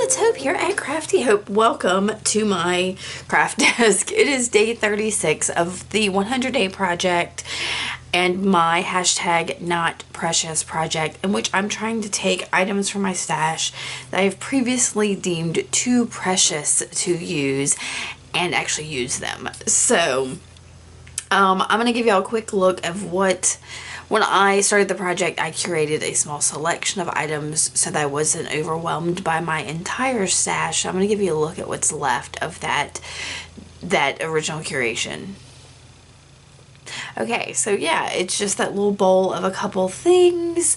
it's Hope here at Crafty Hope. Welcome to my craft desk. It is day 36 of the 100-day project and my hashtag not precious project, in which I'm trying to take items from my stash that I have previously deemed too precious to use and actually use them. So I'm going to give y'all a quick look of what... When I started the project, I curated a small selection of items so that I wasn't overwhelmed by my entire stash. So I'm going to give you a look at what's left of that original curation. Okay, so yeah, it's just that little bowl of a couple things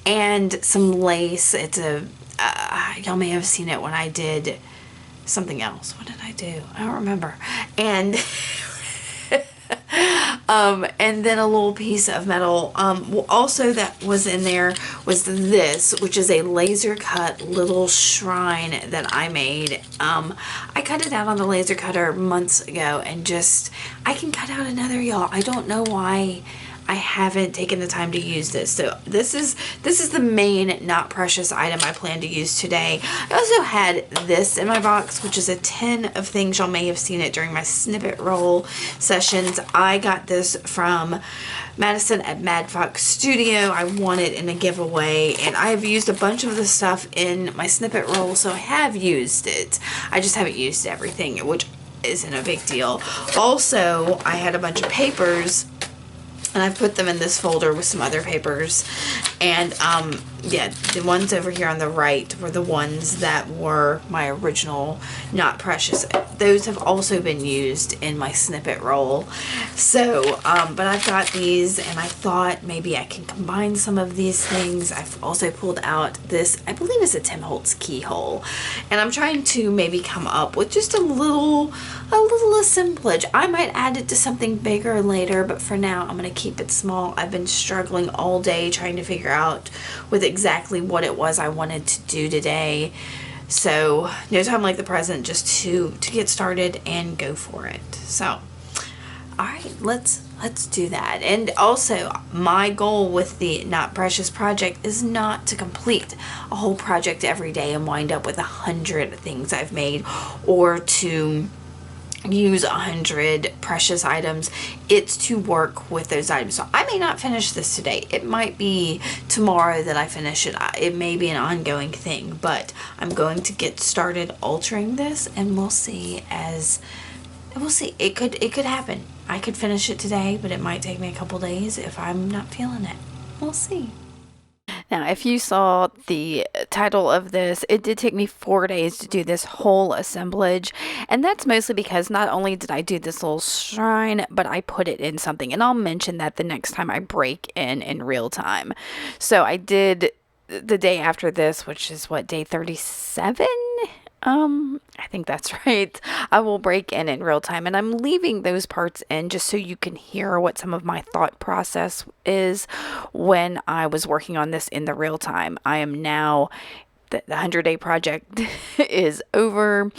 and some lace. It's a, y'all may have seen it when I did something else. What did I do? I don't remember. And... and then a little piece of metal. Also that was in there was this, which is a laser cut little shrine that I made. I cut it out on the laser cutter months ago, and just, I can cut out another, y'all. I don't know why I haven't taken the time to use this. So this is the main not precious item I plan to use today. I also had this in my box, which is a tin of things. Y'all may have seen it during my snippet roll sessions. I got this from Madison at Mad Fox Studio. I won it in a giveaway, and I have used a bunch of the stuff in my snippet roll, so I have used it. I just haven't used everything, which isn't a big deal. Also, I had a bunch of papers, and I've put them in this folder with some other papers. And yeah, the ones over here on the right were the ones that were my original not precious. Those have also been used in my snippet roll. So, but I've got these, and I thought maybe I can combine some of these things. I've also pulled out this, I believe it's a Tim Holtz keyhole. And I'm trying to maybe come up with just a little assemblage. I might add it to something bigger later, but for now I'm going to keep it small. I've been struggling all day trying to figure out with exactly what it was I wanted to do today. So no time like the present just to get started and go for it. So all right, let's do that. And also, my goal with the Not Precious project is not to complete a whole project every day and wind up with 100 things I've made, or to use 100 precious items. It's to work with those items. So I may not finish this today. It might be tomorrow that I finish it. It may be an ongoing thing, but I'm going to get started altering this, and we'll see. It could happen. I could finish it today, but it might take me a couple days if I'm not feeling it. We'll see. Now, if you saw the title of this, it did take me 4 days to do this whole assemblage. And that's mostly because not only did I do this little shrine, but I put it in something. And I'll mention that the next time I break in real time. So I did the day after this, which is what, day 37? I think that's right. I will break in real time, and I'm leaving those parts in just so you can hear what some of my thought process is when I was working on this in the real time. I am now, the 100-day project is over,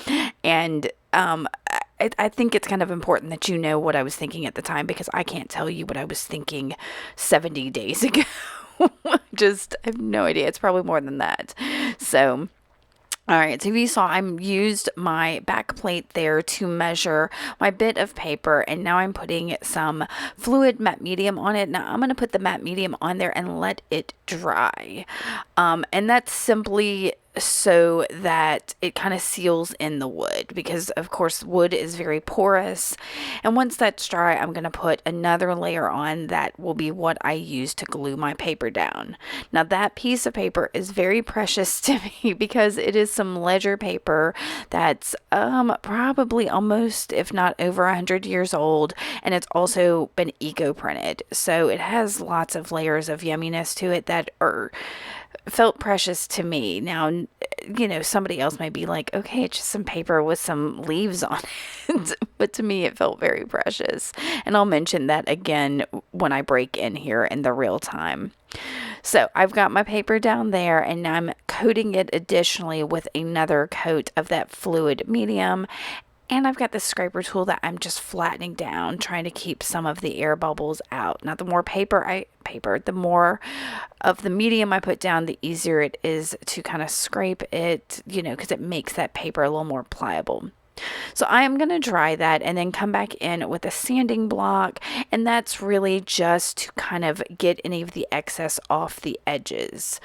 and I think it's kind of important that you know what I was thinking at the time, because I can't tell you what I was thinking 70 days ago. I have no idea. It's probably more than that. So... all right, so you saw I used my back plate there to measure my bit of paper, and now I'm putting some fluid matte medium on it. Now I'm going to put the matte medium on there and let it dry. And that's simply so that it kind of seals in the wood, because of course wood is very porous, and once that's dry, I'm going to put another layer on that will be what I use to glue my paper down. Now that piece of paper is very precious to me because it is some ledger paper that's probably almost, if not over 100 years old, and it's also been eco printed, so it has lots of layers of yumminess to it that are felt precious to me. Now, you know, somebody else may be like, okay, it's just some paper with some leaves on it. But to me, it felt very precious. And I'll mention that again when I break in here in the real time. So I've got my paper down there, and I'm coating it additionally with another coat of that fluid medium. And I've got this scraper tool that I'm just flattening down, trying to keep some of the air bubbles out. Now, the more the more of the medium I put down, the easier it is to kind of scrape it, you know, because it makes that paper a little more pliable. So I am going to dry that and then come back in with a sanding block, and that's really just to kind of get any of the excess off the edges.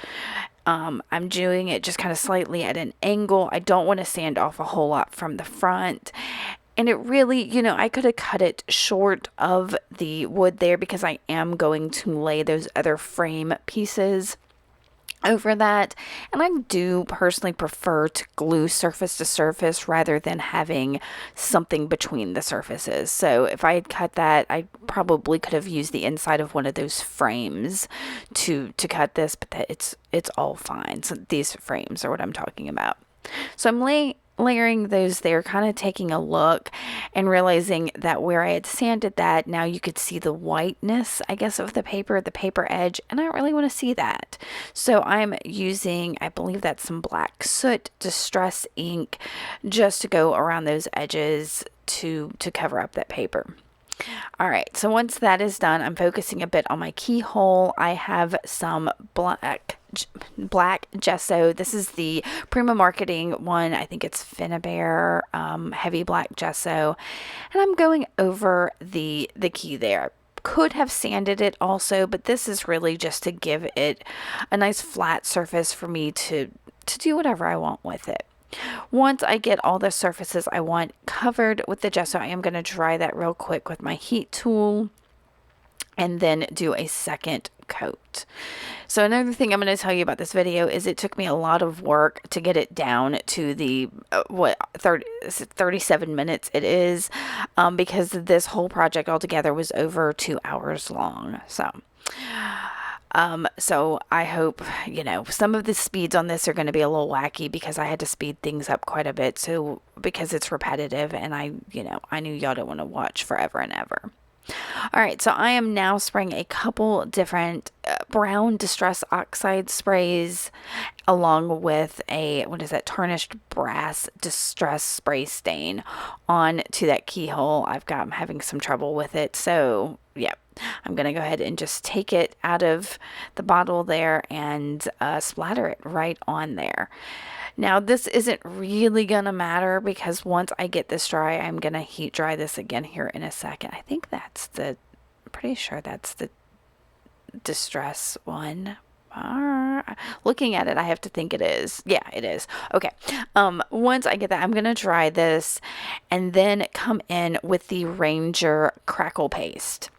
I'm doing it just kind of slightly at an angle. I don't want to sand off a whole lot from the front. And it really, you know, I could have cut it short of the wood there because I am going to lay those other frame pieces over that. And I do personally prefer to glue surface to surface rather than having something between the surfaces. So if I had cut that, I probably could have used the inside of one of those frames to cut this, but it's all fine. So these frames are what I'm talking about. So I'm layering those there, kind of taking a look and realizing that where I had sanded that, now you could see the whiteness, I guess, of the paper edge, and I don't really want to see that. So I'm using, I believe that's some black soot distress ink, just to go around those edges to cover up that paper. All right, so once that is done, I'm focusing a bit on my keyhole. I have some black gesso. This is the Prima Marketing one. I think it's Finnabair heavy black gesso, and I'm going over the key there. Could have sanded it also, but this is really just to give it a nice flat surface for me to do whatever I want with it. Once I get all the surfaces I want covered with the gesso, I am going to dry that real quick with my heat tool and then do a second coat. So another thing I'm going to tell you about this video is it took me a lot of work to get it down to the 37 minutes it is, because this whole project altogether was over 2 hours long. So I hope, you know, some of the speeds on this are going to be a little wacky because I had to speed things up quite a bit. So because it's repetitive, and I knew y'all don't want to watch forever and ever. All right, so I am now spraying a couple different brown Distress Oxide sprays along with a, tarnished brass Distress spray stain onto that keyhole. I'm having some trouble with it, so yeah, I'm going to go ahead and just take it out of the bottle there and splatter it right on there. Now, this isn't really going to matter because once I get this dry, I'm going to heat dry this again here in a second. I think I'm pretty sure that's the Distress one. Looking at it, I have to think it is. Yeah, it is. Okay. Once I get that, I'm going to dry this and then come in with the Ranger crackle paste.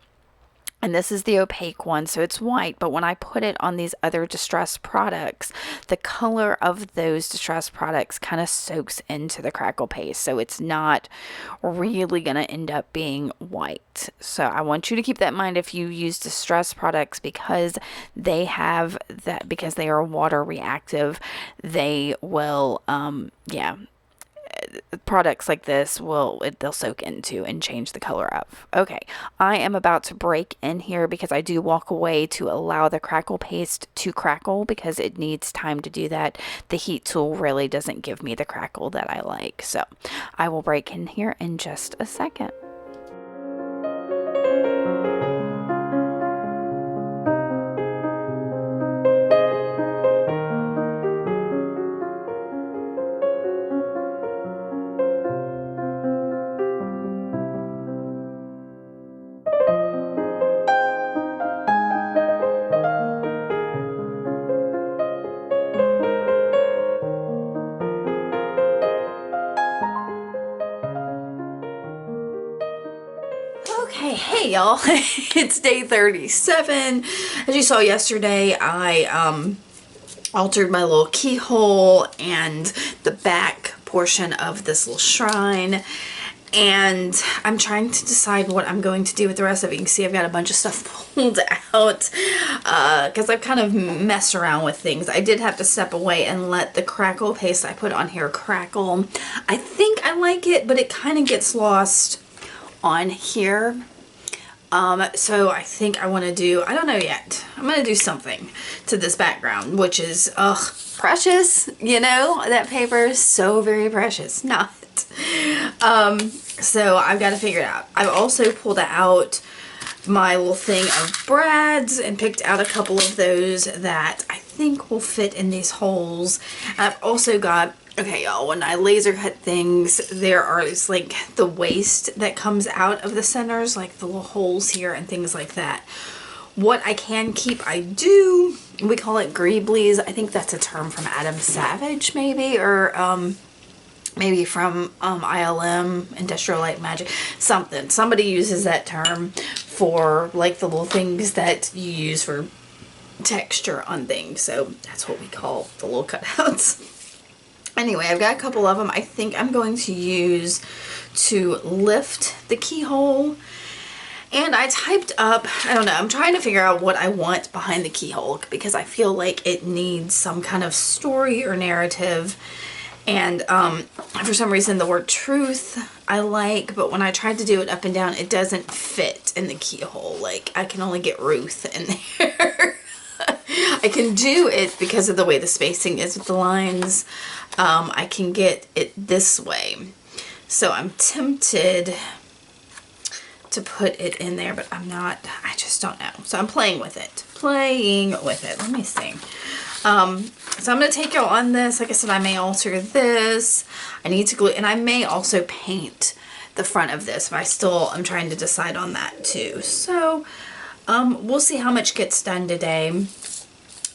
And this is the opaque one, so it's white, but when I put it on these other Distress products, the color of those Distress products kind of soaks into the crackle paste, so it's not really going to end up being white. So I want you to keep that in mind if you use Distress products, because they have that, because they are water reactive, they will, products like this they'll soak into and change the color of. Okay, I am about to break in here because I do walk away to allow the crackle paste to crackle because it needs time to do that. The heat tool really doesn't give me the crackle that I like, so I will break in here in just a second. Okay, hey y'all, it's day 37. As you saw yesterday, I altered my little keyhole and the back portion of this little shrine, and I'm trying to decide what I'm going to do with the rest of it. You can see I've got a bunch of stuff pulled out because I've kind of messed around with things. I did have to step away and let the crackle paste I put on here crackle. I think I like it, but it kind of gets lost on here. So I think I want to do, I don't know yet, I'm going to do something to this background, which is, precious, you know, that paper is so very precious. Not. So I've got to figure it out. I've also pulled out my little thing of brads and picked out a couple of those that I think will fit in these holes. And I've also got, okay y'all, when I laser cut things, there are it's like the waste that comes out of the centers, like the little holes here and things like that. What I can keep, I do. We call it greeblies. I think that's a term from Adam Savage, maybe, or maybe from ILM, Industrial Light Magic, something. Somebody uses that term for like the little things that you use for texture on things. So that's what we call the little cutouts. Anyway, I've got a couple of them I think I'm going to use to lift the keyhole. And I typed up, I don't know, I'm trying to figure out what I want behind the keyhole because I feel like it needs some kind of story or narrative. And for some reason the word truth I like, but when I tried to do it up and down, it doesn't fit in the keyhole. Like, I can only get Ruth in there. I can do it because of the way the spacing is with the lines. I can get it this way. So I'm tempted to put it in there, but I'm not, I just don't know. So I'm playing with it. Let me see. So I'm going to take y'all on this. Like I said, I may alter this. I need to glue, and I may also paint the front of this, but I'm trying to decide on that too. So, we'll see how much gets done today.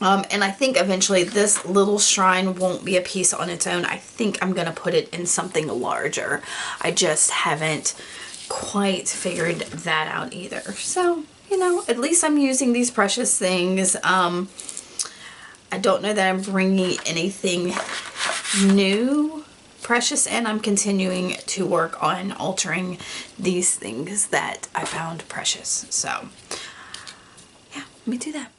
And I think eventually this little shrine won't be a piece on its own. I think I'm going to put it in something larger. I just haven't quite figured that out either. So, you know, at least I'm using these precious things. I don't know that I'm bringing anything new precious in. I'm continuing to work on altering these things that I found precious. So, yeah, let me do that.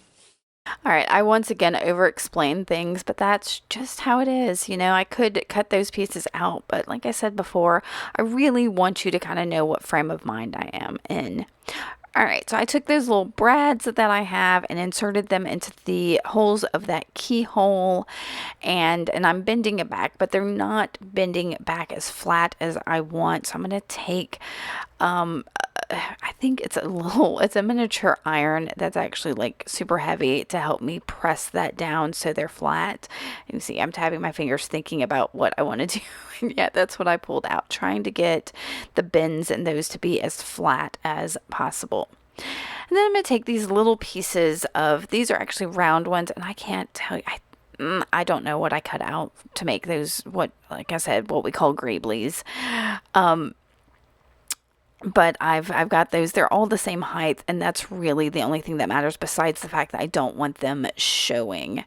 All right, I once again over-explained things, but that's just how it is. You know, I could cut those pieces out, but like I said before, I really want you to kind of know what frame of mind I am in. All right, so I took those little brads that I have and inserted them into the holes of that keyhole, and I'm bending it back, but they're not bending it back as flat as I want. So I'm going to take, I think it's a miniature iron that's actually like super heavy to help me press that down so they're flat. You see, I'm tapping my fingers thinking about what I want to do. Yeah, that's what I pulled out, trying to get the bends and those to be as flat as possible. And then I'm going to take these little pieces of, these are actually round ones, and I can't tell you, I don't know what I cut out to make those, like I said, what we call greeblies. But I've got those. They're all the same height, and that's really the only thing that matters besides the fact that I don't want them showing.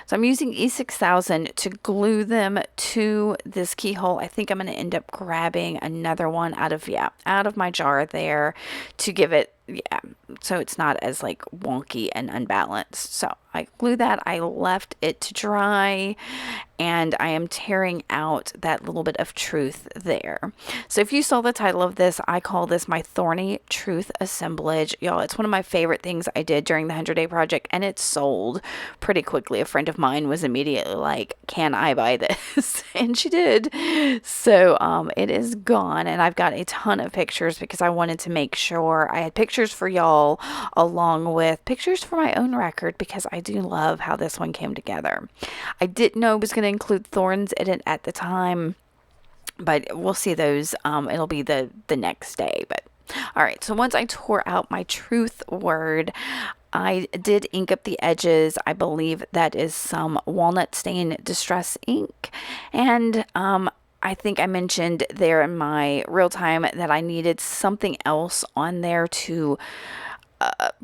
So I'm using E6000 to glue them to this keyhole. I think I'm going to end up grabbing another one out of my jar there to give it, so it's not as like wonky and unbalanced. So I glue that. I left it to dry, and I am tearing out that little bit of truth there. So if you saw the title of this, I call this my Thorny Truth Assemblage. Y'all, it's one of my favorite things I did during the 100-day project, and it sold pretty quickly. A friend of mine was immediately like, can I buy this? And she did. So it is gone, and I've got a ton of pictures because I wanted to make sure I had pictures for y'all along with pictures for my own record, because I do love how this one came together. I didn't know it was going to include thorns in it at the time, but we'll see those. It'll be the next day. But all right, so once I tore out my truth word, I did ink up the edges. I believe that is some walnut stain distress ink, and I think I mentioned there in my real time that I needed something else on there to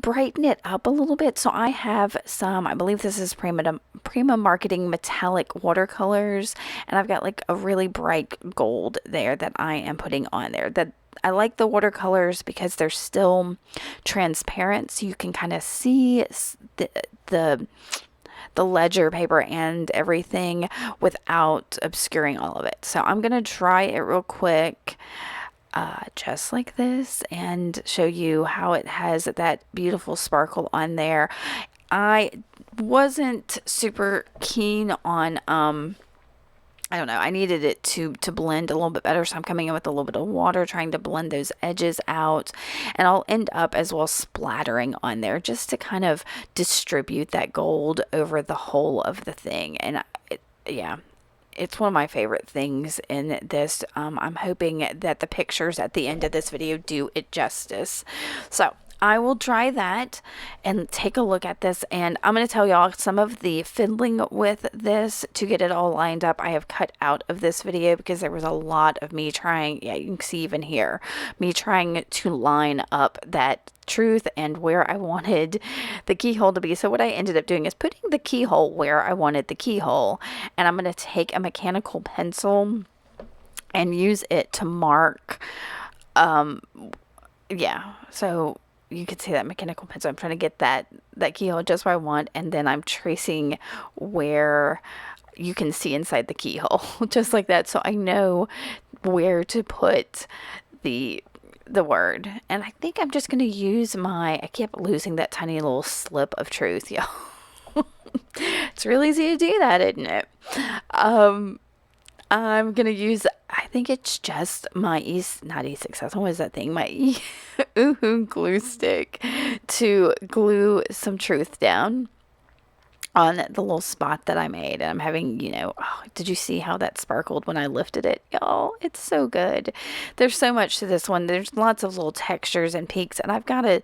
brighten it up a little bit. So I have some, I believe this is Prima Marketing metallic watercolors, and I've got like a really bright gold there that I am putting on there. That I like the watercolors because they're still transparent, so you can kind of see the ledger paper and everything without obscuring all of it. So I'm gonna dry it real quick, just like this, and show you how it has that beautiful sparkle on there. I wasn't super keen on I don't know, I needed it to blend a little bit better, so I'm coming in with a little bit of water, trying to blend those edges out, and I'll end up as well splattering on there just to kind of distribute that gold over the whole of the thing. And yeah, it's one of my favorite things in this. I'm hoping that the pictures at the end of this video do it justice. So I will try that and take a look at this, and I'm going to tell y'all some of the fiddling with this to get it all lined up I have cut out of this video, because there was a lot of me trying, yeah, you can see even here, me trying to line up that truth and where I wanted the keyhole to be. So what I ended up doing is putting the keyhole where I wanted the keyhole, and I'm going to take a mechanical pencil and use it to mark, yeah, so you can see that mechanical pencil. I'm trying to get that keyhole just where I want, and then I'm tracing where you can see inside the keyhole, just like that, so I know where to put the word. And I think I'm just going to use I kept losing that tiny little slip of truth, y'all. It's really easy to do that, isn't it? I'm going to use, I think it's just my not E6000, what is that thing? My Oohoo glue stick to glue some truth down on the little spot that I made. And I'm having, oh, did you see how that sparkled when I lifted it? Y'all, it's so good. There's so much to this one. There's lots of little textures and peaks, and I've got to,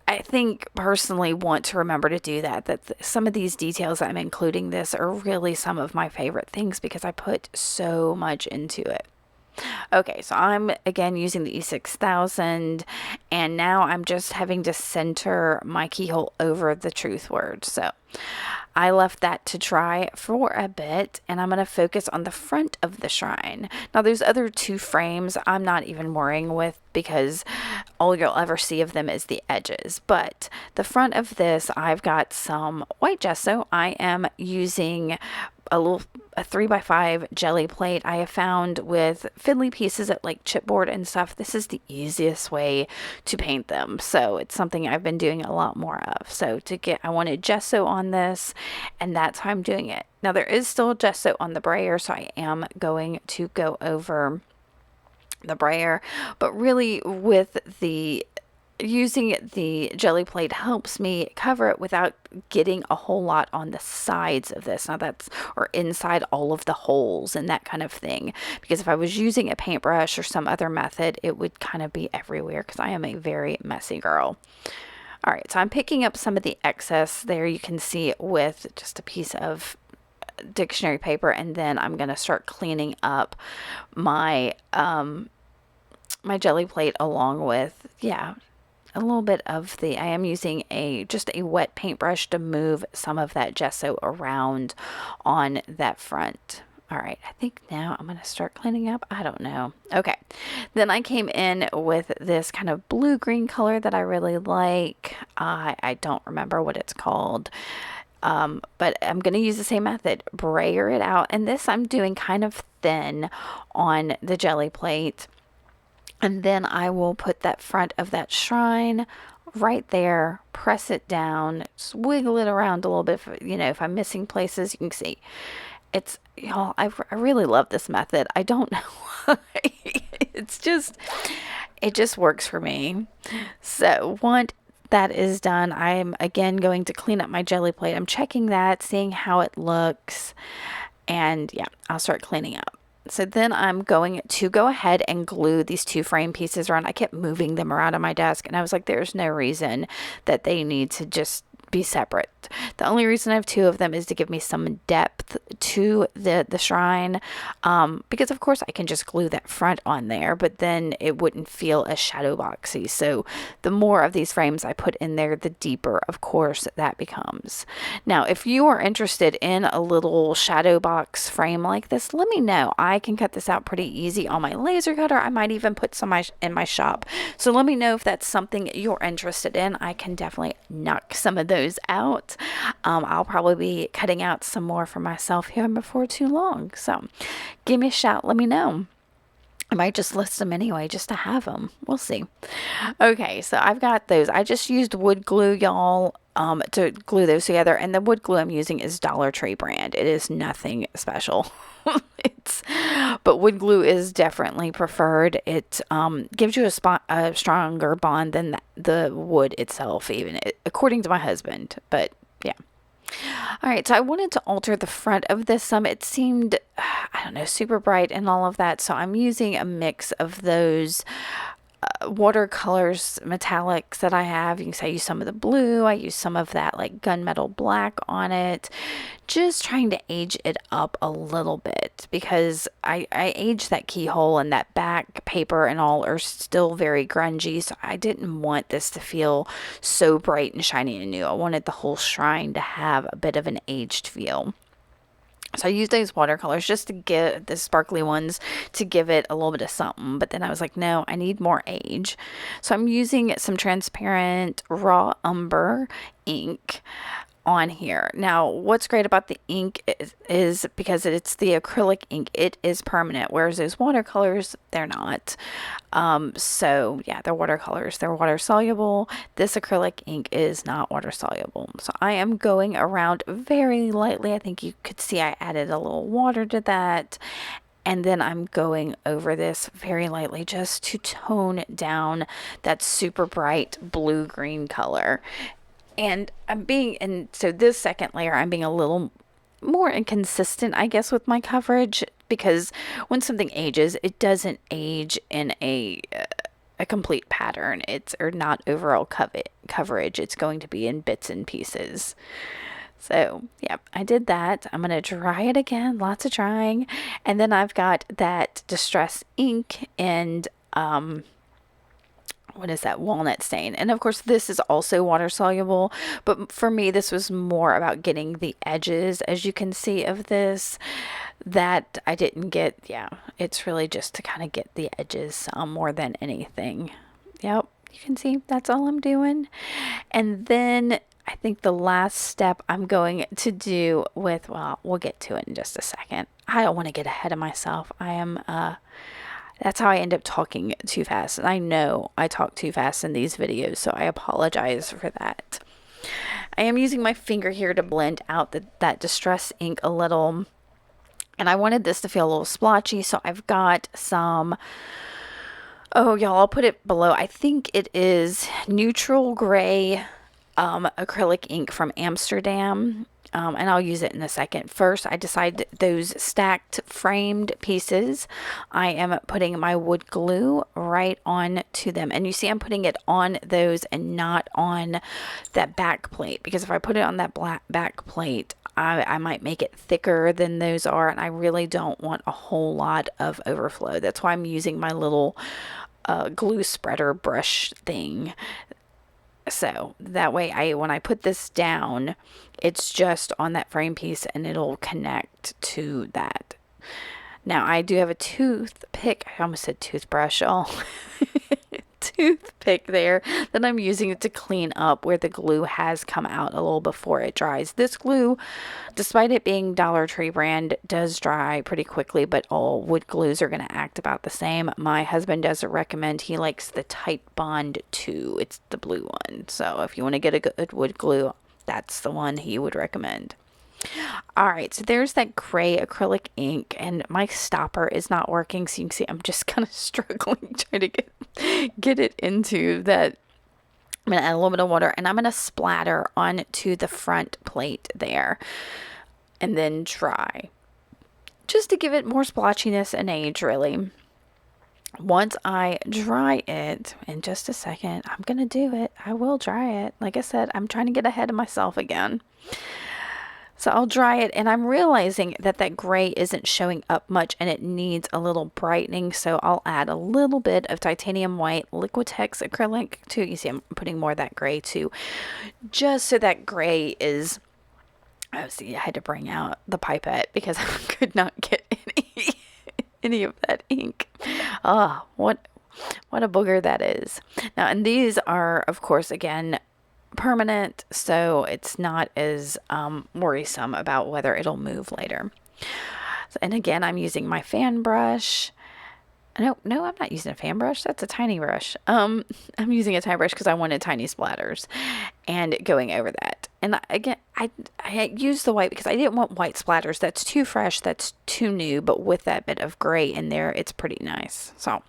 I think personally, want to remember to do that some of these details I'm including this are really some of my favorite things because I put so much into it. Okay, so I'm again using the E6000, and now I'm just having to center my keyhole over the truth word. So I left that to dry for a bit, and I'm going to focus on the front of the shrine. Now, those other two frames I'm not even worrying with because all you'll ever see of them is the edges. But the front of this, I've got some white gesso. I am using a 3x5 jelly plate I have found with fiddly pieces at like chipboard and stuff. This is the easiest way to paint them, so it's something I've been doing a lot more of. So I wanted gesso on this, and that's how I'm doing it. Now there is still gesso on the brayer, so I am going to go over the brayer, but really with using the jelly plate helps me cover it without getting a whole lot on the sides of this. Now or inside all of the holes and that kind of thing. Because if I was using a paintbrush or some other method, it would kind of be everywhere because I am a very messy girl. All right, so I'm picking up some of the excess there. You can see with just a piece of dictionary paper, and then I'm going to start cleaning up my, my jelly plate along with, a little bit of I am using just a wet paintbrush to move some of that gesso around on that front. All right, I think now I'm going to start cleaning up. I don't know. Okay, then I came in with this kind of blue-green color that I really like. I don't remember what it's called. But I'm going to use the same method, brayer it out. And this I'm doing kind of thin on the jelly plate. And then I will put that front of that shrine right there, press it down, just wiggle it around a little bit. If I'm missing places, you can see. It's, y'all, I really love this method. I don't know why. It just works for me. So once that is done, I'm again going to clean up my jelly plate. I'm checking that, seeing how it looks. And yeah, I'll start cleaning up. So then I'm going to go ahead and glue these two frame pieces around. I kept moving them around on my desk, and I was like, there's no reason that they need to just be separate. The only reason I have two of them is to give me some depth to the shrine, because of course I can just glue that front on there, but then it wouldn't feel as shadowboxy. So the more of these frames I put in there, the deeper of course that becomes. Now if you are interested in a little shadow box frame like this, let me know. I can cut this out pretty easy on my laser cutter. I might even put some in my shop, so let me know if that's something you're interested in. I can definitely knock some of those out. I'll probably be cutting out some more for myself here before too long, so give me a shout, let me know. I might just list them anyway just to have them. We'll see. Okay, so I've got those. I just used wood glue, y'all, to glue those together. And the wood glue I'm using is Dollar Tree brand. It is nothing special. But wood glue is definitely preferred. It gives you a stronger bond than the wood itself, even according to my husband. But yeah. All right, so I wanted to alter the front of this some. It seemed, I don't know, super bright and all of that. So I'm using a mix of those watercolors, metallics that I have. You can say I use some of the blue. I use some of that like gunmetal black on it. Just trying to age it up a little bit because I aged that keyhole and that back paper and all are still very grungy. So I didn't want this to feel so bright and shiny and new. I wanted the whole shrine to have a bit of an aged feel. So I used those watercolors just to get the sparkly ones to give it a little bit of something. But then I was like, no, I need more age. So I'm using some transparent raw umber ink on here. Now, what's great about the ink is because it's the acrylic ink, it is permanent, whereas those watercolors, they're not. So yeah, they're watercolors. They're water soluble. This acrylic ink is not water soluble. So I am going around very lightly. I think you could see I added a little water to that. And then I'm going over this very lightly just to tone down that super bright blue-green color. And so this second layer, I'm being a little more inconsistent, I guess, with my coverage, because when something ages, it doesn't age in a complete pattern. Or not overall coverage. It's going to be in bits and pieces. So, yeah, I did that. I'm going to dry it again, lots of drying. And then I've got that Distress ink and, what is that, walnut stain. And of course this is also water soluble, but for me this was more about getting the edges, as you can see, of this that I didn't get. Yeah, it's really just to kind of get the edges more than anything. Yep, you can see that's all I'm doing. And then I think the last step I'm going to do with, well, we'll get to it in just a second. I don't want to get ahead of myself. That's how I end up talking too fast. And I know I talk too fast in these videos, so I apologize for that. I am using my finger here to blend out that Distress ink a little. And I wanted this to feel a little splotchy, so I've got some, oh y'all, I'll put it below. I think it is neutral gray acrylic ink from Amsterdam. And I'll use it in a second. First, I decided those stacked framed pieces, I am putting my wood glue right on to them. And you see I'm putting it on those and not on that back plate, because if I put it on that back plate, I might make it thicker than those are, and I really don't want a whole lot of overflow. That's why I'm using my little glue spreader brush thing. So that way when I put this down, it's just on that frame piece and it'll connect to that. Now I do have a toothpick. I almost said toothbrush. Oh, toothpick there that I'm using it to clean up where the glue has come out a little before it dries. This glue, despite it being Dollar Tree brand, does dry pretty quickly, but all wood glues are going to act about the same. My husband doesn't recommend. He likes the Tight Bond 2. It's the blue one. So if you want to get a good wood glue, that's the one he would recommend. All right, so there's that gray acrylic ink, and my stopper is not working, so you can see I'm just kind of struggling trying to get it into that. I'm going to add a little bit of water, and I'm going to splatter onto the front plate there, and then dry, just to give it more splotchiness and age, really. Once I dry it, in just a second, I'm going to do it. I will dry it. Like I said, I'm trying to get ahead of myself again. So I'll dry it, and I'm realizing that gray isn't showing up much and it needs a little brightening. So I'll add a little bit of titanium white Liquitex acrylic too. You see I'm putting more of that gray too, just so that gray is, oh, see, I had to bring out the pipette because I could not get any of that ink. Oh, what a booger that is. Now, and these are, of course, again, permanent, so it's not as worrisome about whether it'll move later. And again, I'm using my fan brush No, I'm not using a fan brush. That's a tiny brush. I'm using a tiny brush because I wanted tiny splatters and going over that. And again, I used the white because I didn't want white splatters. That's too fresh. That's too new. But with that bit of gray in there, it's pretty nice. So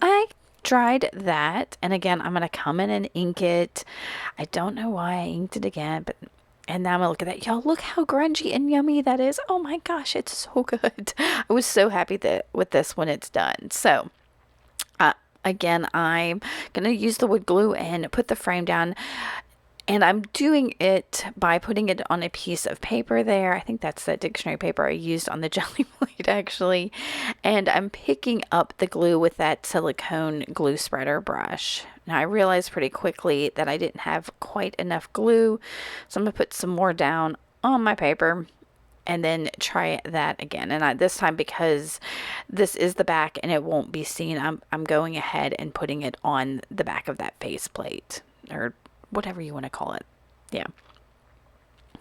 I dried that. And again, I'm going to come in and ink it. I don't know why I inked it again, but and now I'm gonna look at that. Y'all, look how grungy and yummy that is. Oh my gosh, it's so good. I was so happy that with this when it's done. So again, I'm gonna use the wood glue and put the frame down. And I'm doing it by putting it on a piece of paper there. I think that's the dictionary paper I used on the jelly plate, actually. And I'm picking up the glue with that silicone glue spreader brush. Now, I realized pretty quickly that I didn't have quite enough glue. So I'm going to put some more down on my paper and then try that again. And this time, because this is the back and it won't be seen, I'm going ahead and putting it on the back of that faceplate, or whatever you want to call it. Yeah.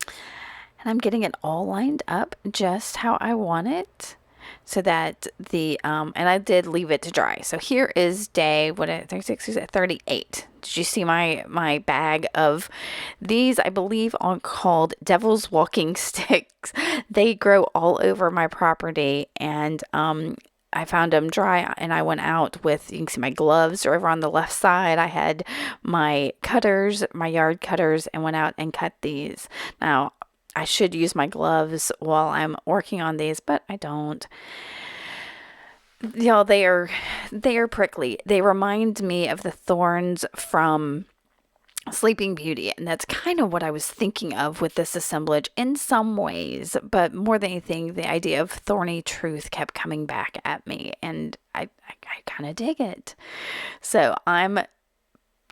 And I'm getting it all lined up just how I want it, so that and I did leave it to dry. So here is day, 36, 38. Did you see my bag of these? I believe are called Devil's Walking Sticks. They grow all over my property, and I found them dry, and I went out with, you can see my gloves are over on the left side. I had my cutters, my yard cutters, and went out and cut these. Now, I should use my gloves while I'm working on these, but I don't. Y'all, they are prickly. They remind me of the thorns from Sleeping Beauty, and that's kind of what I was thinking of with this assemblage in some ways, but more than anything, the idea of thorny truth kept coming back at me, and I kind of dig it. So I'm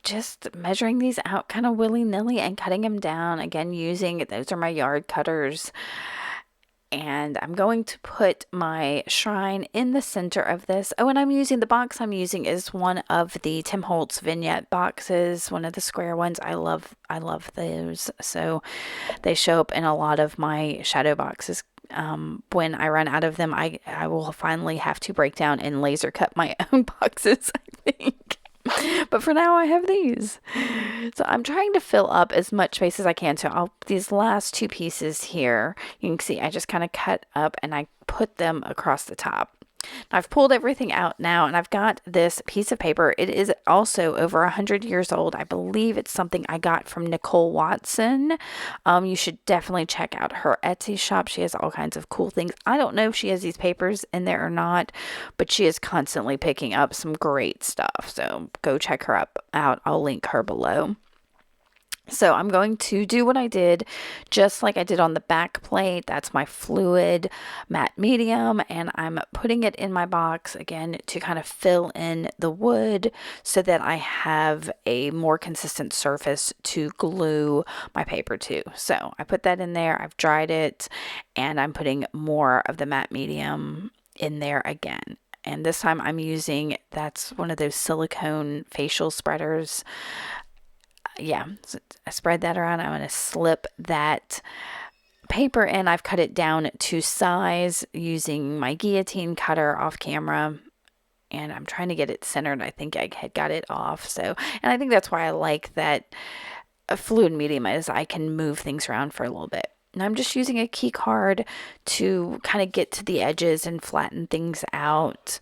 just measuring these out kind of willy-nilly and cutting them down, again using, those are my yard cutters. And I'm going to put my shrine in the center of this. Oh, and I'm using, the box I'm using is one of the Tim Holtz vignette boxes, one of the square ones. I love those. So they show up in a lot of my shadow boxes. When I run out of them, I will finally have to break down and laser cut my own boxes, I think. But for now, I have these. So I'm trying to fill up as much space as I can. So these last two pieces here, you can see I just kind of cut up and I put them across the top. Now, I've pulled everything out now, and I've got this piece of paper. It is also over 100 years old. I believe it's something I got from Nicole Watson. You should definitely check out her Etsy shop. She has all kinds of cool things. I don't know if she has these papers in there or not, but she is constantly picking up some great stuff. So go check her out. I'll link her below. So I'm going to do what I did, just like I did on the back plate. That's my fluid matte medium, and I'm putting it in my box again to kind of fill in the wood so that I have a more consistent surface to glue my paper to. So I put that in there, I've dried it, and I'm putting more of the matte medium in there again. And this time I'm using, that's one of those silicone facial spreaders. Yeah, so I spread that around. I'm going to slip that paper in. I've cut it down to size using my guillotine cutter off camera, and I'm trying to get it centered. I think I had got it off. So, and I think that's why I like that a fluid medium, is I can move things around for a little bit. And I'm just using a key card to kind of get to the edges and flatten things out.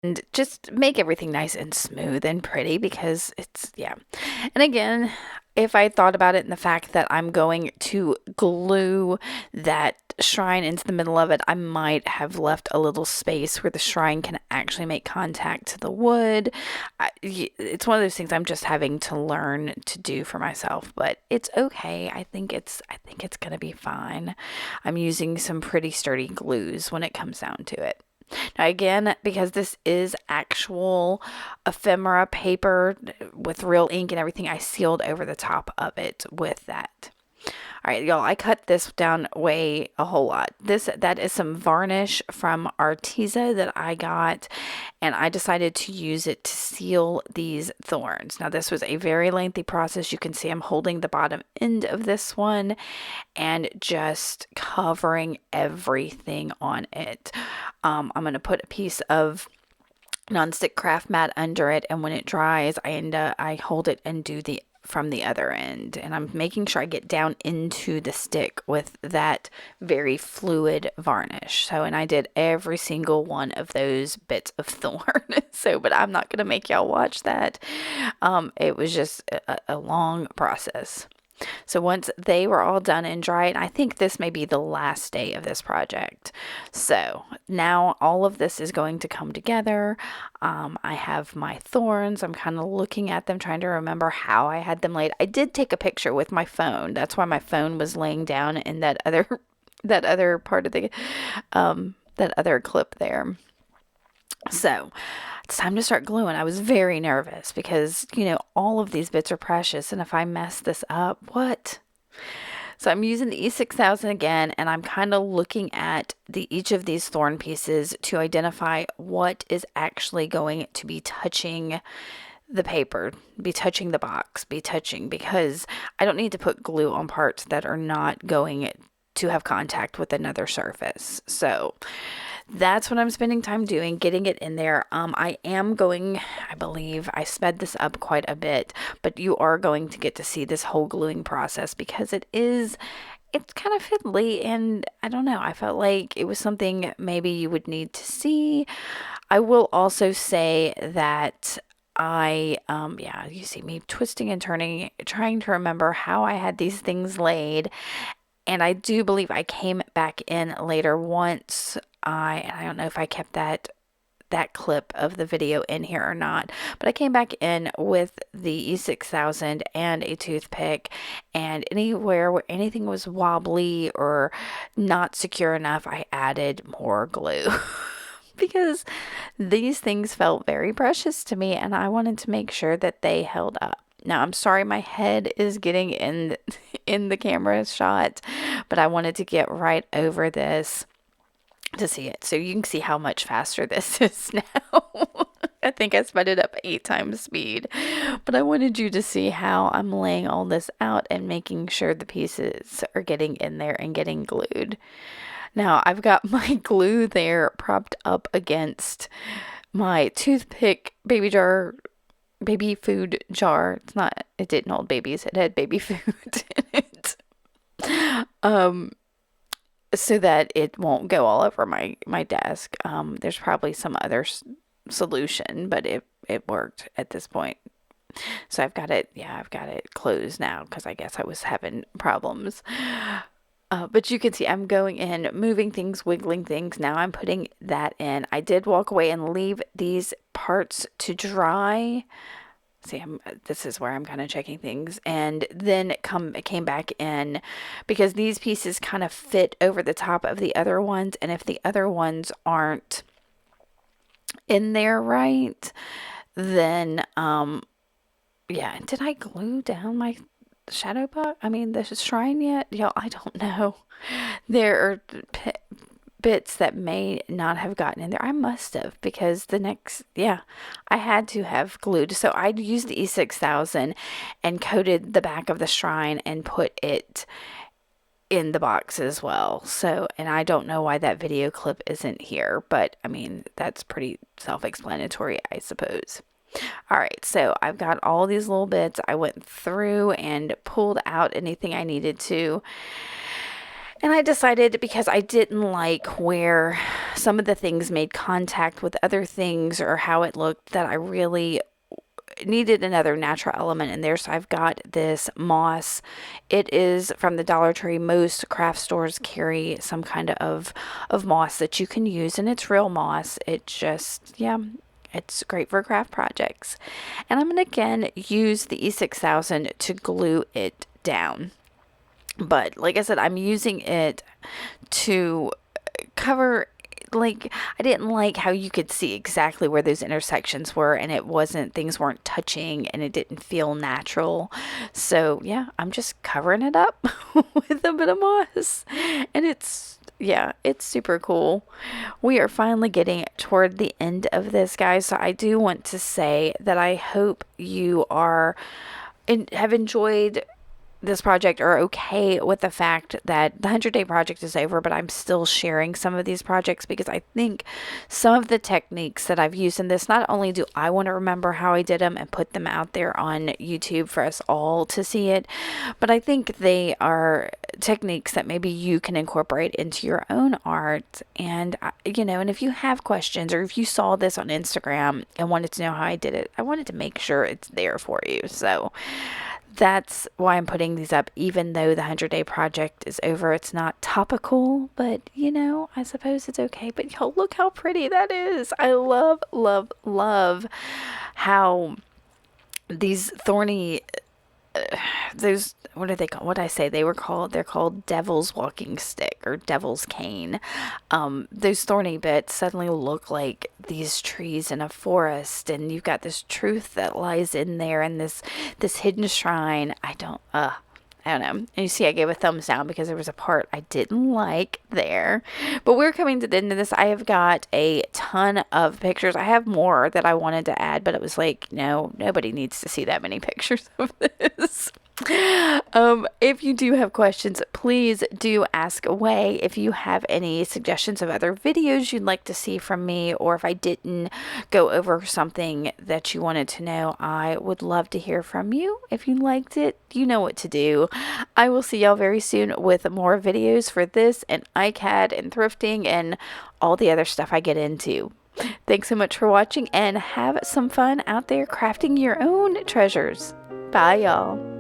And just make everything nice and smooth and pretty, because it's, yeah. And again, if I thought about it in the fact that I'm going to glue that shrine into the middle of it, I might have left a little space where the shrine can actually make contact to the wood. It's one of those things I'm just having to learn to do for myself, but it's okay. I think it's going to be fine. I'm using some pretty sturdy glues when it comes down to it. Now again, because this is actual ephemera paper with real ink and everything, I sealed over the top of it with that. All right, y'all, I cut this down a whole lot. That is some varnish from Arteza that I got, and I decided to use it to seal these thorns. Now, this was a very lengthy process. You can see I'm holding the bottom end of this one and just covering everything on it. I'm going to put a piece of nonstick craft mat under it, and when it dries, I hold it and do the from the other end, and I'm making sure I get down into the stick with that very fluid varnish. So, and I did every single one of those bits of thorn. So, but I'm not gonna make y'all watch that. It was just a long process. So once they were all done and dried, I think this may be the last day of this project. So now all of this is going to come together. I have my thorns. I'm kind of looking at them, trying to remember how I had them laid. I did take a picture with my phone. That's why my phone was laying down in that other that other part of the that other clip there. So it's time to start gluing. I was very nervous because, all of these bits are precious. And if I mess this up, what? So I'm using the E6000 again, and I'm kind of looking at each of these thorn pieces to identify what is actually going to be touching the paper, be touching the box, because I don't need to put glue on parts that are not going to have contact with another surface. So that's what I'm spending time doing, getting it in there. I believe I sped this up quite a bit, but you are going to get to see this whole gluing process because it's kind of fiddly, and I don't know, I felt like it was something maybe you would need to see. I will also say that you see me twisting and turning, trying to remember how I had these things laid. And I do believe I came back in later once I don't know if I kept that clip of the video in here or not, but I came back in with the E6000 and a toothpick, and anywhere where anything was wobbly or not secure enough, I added more glue. Because these things felt very precious to me, and I wanted to make sure that they held up. Now, I'm sorry my head is getting in the camera shot, but I wanted to get right over this to see it. So you can see how much faster this is now. I think I sped it up 8 times speed, but I wanted you to see how I'm laying all this out and making sure the pieces are getting in there and getting glued. Now I've got my glue there propped up against my toothpick baby food jar. It didn't hold babies. It had baby food in it. So that it won't go all over my desk. There's probably some other solution, but it worked at this point. So I've got it closed now because I guess I was having problems. But you can see I'm going in, moving things, wiggling things. Now I'm putting that in. I did walk away and leave these parts to dry. See, this is where I'm kind of checking things, and then it came back in because these pieces kind of fit over the top of the other ones, and if the other ones aren't in there right, then did I glue down my Shadowbox? I mean, the shrine yet? Y'all, I don't know. There are bits that may not have gotten in there. I must have, because I had to have glued. So I used the E6000 and coated the back of the shrine and put it in the box as well. So, and I don't know why that video clip isn't here, but I mean, that's pretty self-explanatory, I suppose. All right, so I've got all these little bits. I went through and pulled out anything I needed to. And I decided, because I didn't like where some of the things made contact with other things or how it looked, that I really needed another natural element in there. So I've got this moss. It is from the Dollar Tree. Most craft stores carry some kind of moss that you can use, and it's real moss. It just, it's great for craft projects. And I'm going to again use the E6000 to glue it down. But like I said, I'm using it to cover, like, I didn't like how you could see exactly where those intersections were, and things weren't touching, and it didn't feel natural. So I'm just covering it up with a bit of moss, and it's super cool. We are finally getting toward the end of this, guys. So I do want to say that I hope you have enjoyed this project are okay with the fact that the 100-day project is over, but I'm still sharing some of these projects because I think some of the techniques that I've used in this, not only do I want to remember how I did them and put them out there on YouTube for us all to see it, but I think they are techniques that maybe you can incorporate into your own art. And, and if you have questions, or if you saw this on Instagram and wanted to know how I did it, I wanted to make sure it's there for you. So that's why I'm putting these up, even though the 100-day project is over. It's not topical, but I suppose it's okay. But y'all, look how pretty that is. I love, love, love how these thorny, those, what are they called? What did I say they were called? They're called Devil's Walking Stick or Devil's Cane. Those thorny bits suddenly look like these trees in a forest, and you've got this truth that lies in there, and this hidden shrine. I don't know. And you see, I gave a thumbs down because there was a part I didn't like there. But we're coming to the end of this. I have got a ton of pictures. I have more that I wanted to add, but it was like, no, nobody needs to see that many pictures of this. If you do have questions, please do ask away. If you have any suggestions of other videos you'd like to see from me, or if I didn't go over something that you wanted to know, I would love to hear from you. If you liked it, you know what to do. I will see y'all very soon with more videos for this and iCAD and thrifting and all the other stuff I get into. Thanks so much for watching, and have some fun out there crafting your own treasures. Bye, y'all.